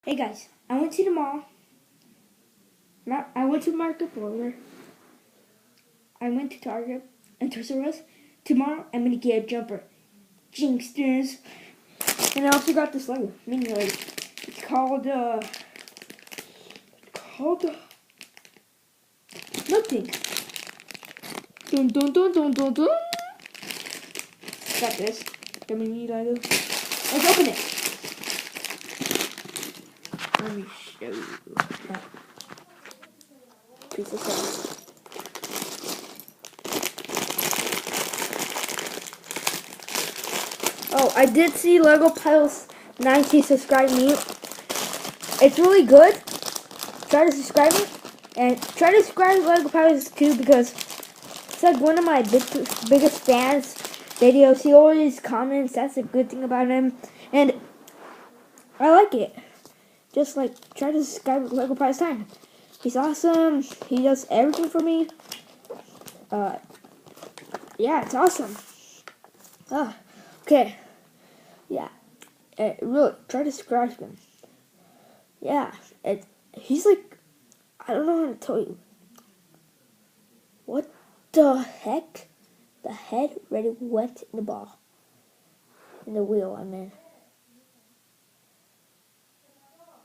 Hey guys, I went to the mall. I went to Market Border. I went to Target and Toys R Us. Tomorrow I'm gonna get a jumper. Jinxsters. And I also got this Lego mini Lego. It's called nothing. Dun dun dun dun dun dun. Got this. The mini Lego. Let's open it. Let me show you. Piece of stuff. Oh, I did see Lego Piles 9K subscribe me. It's really good. Try to subscribe me. And try to subscribe to Lego Piles too, because it's like one of my biggest fans videos. He always comments. That's a good thing about him. And I like it. Just like try to subscribe to Lego Piles time. He's awesome. He does everything for me. Yeah, it's awesome. Okay. Yeah. Really, try to subscribe to him. Yeah. He's like, I don't know how to tell you. What the heck? The head already went in the ball. In the wheel, I mean.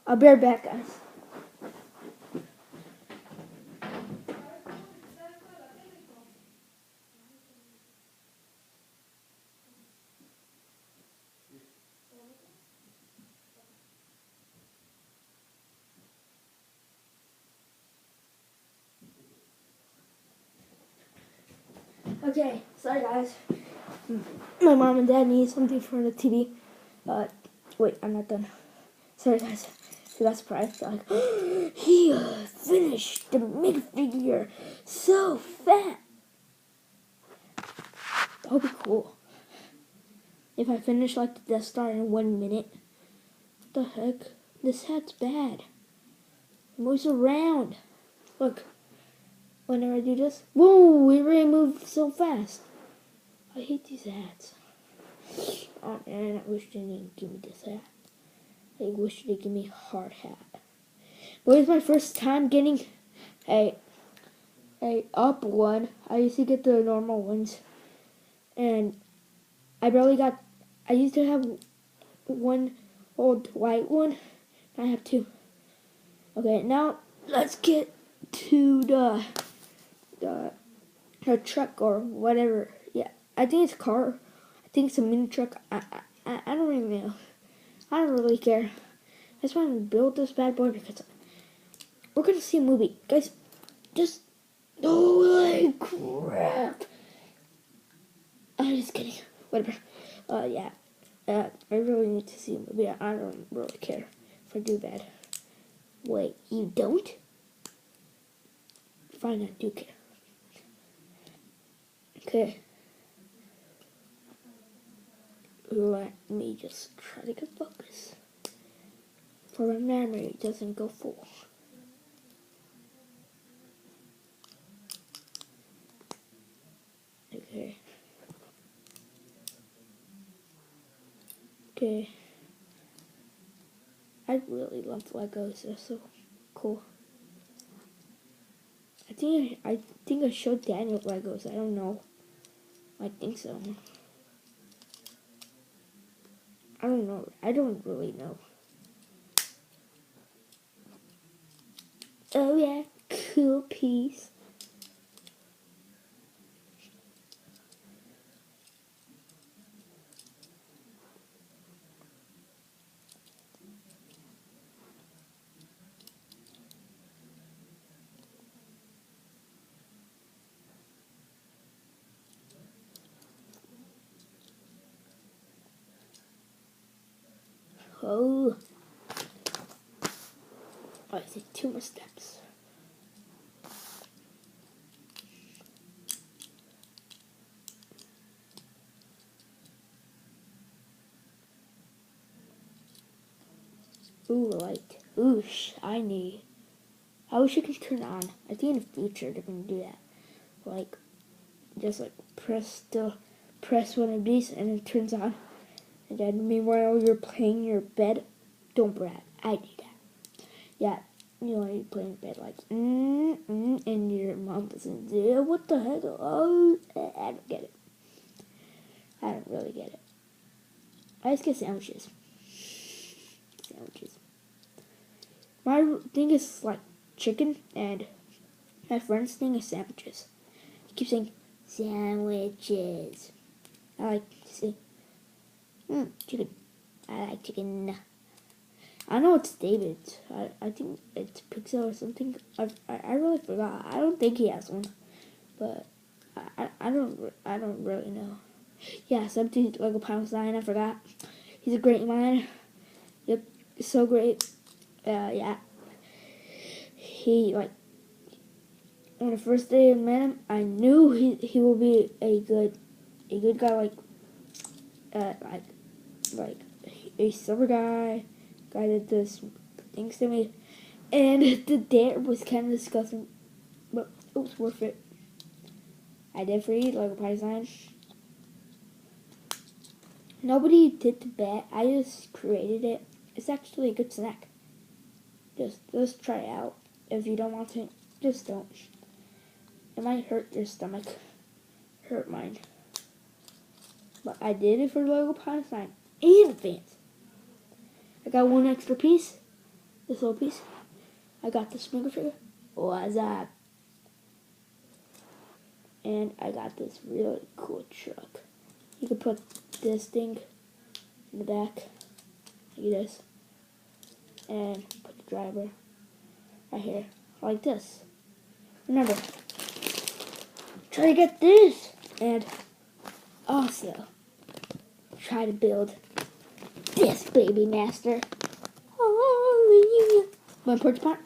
I'll be right back, guys. Okay, sorry guys. My mom and dad need something for the TV. Wait, I'm not done. Sorry guys. You got surprised. Like, he finished the minifigure so fast. That would be cool. If I finish like the Death Star in 1 minute. What the heck? This hat's bad. It moves around. Look. Whenever I do this, whoa, it really moves so fast. I hate these hats. Oh man, I wish they didn't give me this hat. I wish they give me a hard hat. But it's my first time getting a up one. I used to get the normal ones. And I used to have one old white one. I have two. Okay, now let's get to the truck or whatever. Yeah, I think it's a car. I think it's a mini truck. I don't really know. I don't really care. I just want to build this bad boy because we're gonna see a movie, guys. Just holy crap! I'm just kidding. Whatever. Yeah. I really need to see a movie. I don't really care if I do bad. Wait, you don't? Fine, I do care. Okay. Let me just try to get focus. For my memory doesn't go full. Okay. Okay. I really love Legos. They're so cool. I think I showed Daniel Legos. I don't know. I think so. I don't know. I don't really know. Oh yeah, cool piece. Oh. I think 2 more steps. Ooh, light. Ooh, shiny. I wish you could turn on. I think in the future they're gonna do that. Like, just like press one of these and it turns on. And then meanwhile you're playing in your bed. Don't brat. I do that. Yeah, you know, you play in bed like, and your mom doesn't say, what the heck? Oh, I don't get it. I don't really get it. I just get sandwiches. My thing is like chicken, and my friend's thing is sandwiches. He keeps saying, sandwiches. I like to say, chicken. I like chicken. I know it's David's. I think it's Pixel or something. I really forgot. I don't think he has one, but I don't really know. Yeah, 17 Lego Palestine. I forgot. He's a great mind. Yep, so great. Yeah. He like on the first day I met him, I knew he will be a good guy, like a silver guy that does things to me. And the dare was kind of disgusting, but it was worth it. I did for you, like a Python. Nobody did the bet. I just created it. It's actually a good snack. Just try it out. If you don't want to, just don't. It might hurt your stomach. Hurt mine. But I did it for Lego Python and fans. I got one extra piece. This little piece. I got this mega figure. What's up? And I got this really cool truck. You can put this thing in the back, like this, and put the driver right here, like this. Remember, try to get this, and also try to build this baby master. Hallelujah. Want to put the part?